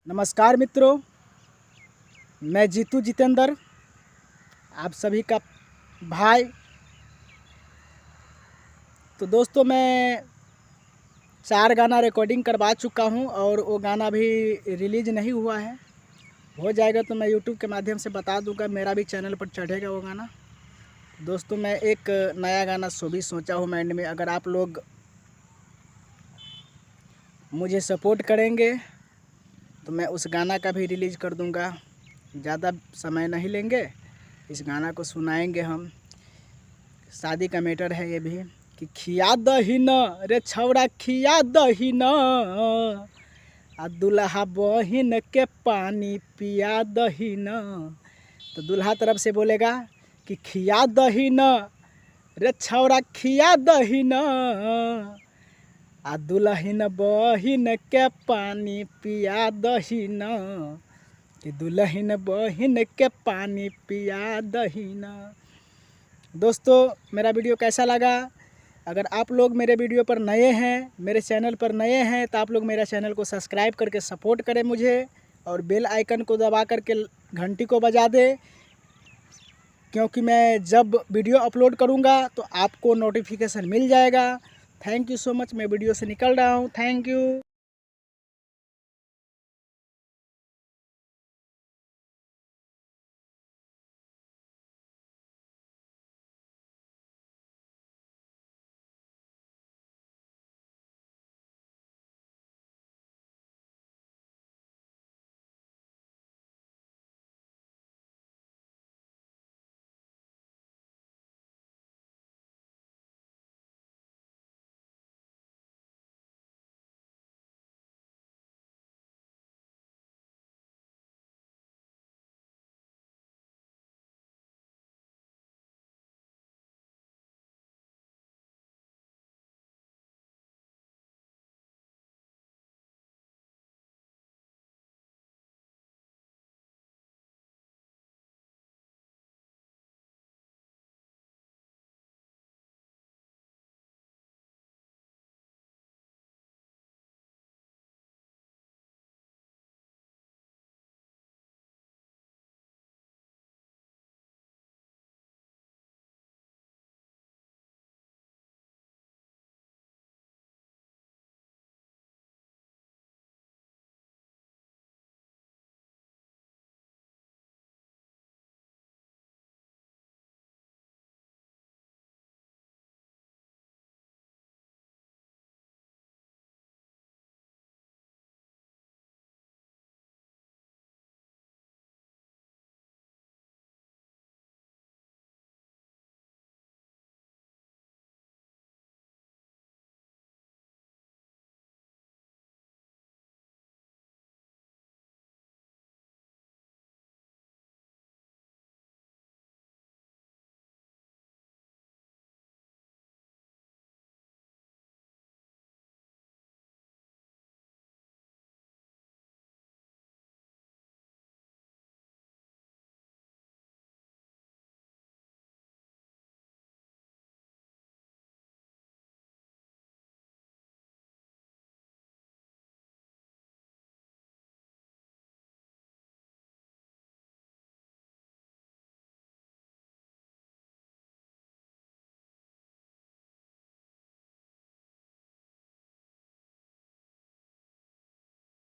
नमस्कार मित्रों, मैं जीतू जितेंद्र, आप सभी का भाई। तो दोस्तों, मैं 4 गाना रिकॉर्डिंग करवा चुका हूं और वो गाना भी रिलीज़ नहीं हुआ है। हो जाएगा तो मैं यूट्यूब के माध्यम से बता दूंगा, मेरा भी चैनल पर चढ़ेगा वो गाना। दोस्तों, मैं एक नया गाना सो भी सोचा हूँ माइंड में। अगर आप लोग मुझे सपोर्ट करेंगे तो मैं उस गाना का भी रिलीज़ कर दूंगा। ज़्यादा समय नहीं लेंगे, इस गाना को सुनाएंगे हम। शादी का मैटर है ये भी कि खिया दही न रे छौड़ा, खिया दही न, आ दुल्हा बहिन के पानी पिया दही न। तो दुल्हा तरफ से बोलेगा कि खिया दही न रे छौड़ा, खिया दही न, आ दुल्हन बहिन के पानी पिया दही न, कि दुल्हन बहिन के पानी पिया दही न। दोस्तों, मेरा वीडियो कैसा लगा? अगर आप लोग मेरे वीडियो पर नए हैं, मेरे चैनल पर नए हैं, तो आप लोग मेरा चैनल को सब्सक्राइब करके सपोर्ट करें मुझे, और बेल आइकन को दबा करके घंटी को बजा दें, क्योंकि मैं जब वीडियो अपलोड करूंगा तो आपको नोटिफिकेशन मिल जाएगा। Thank you so much. मैं वीडियो से निकल रहा हूं। Thank you.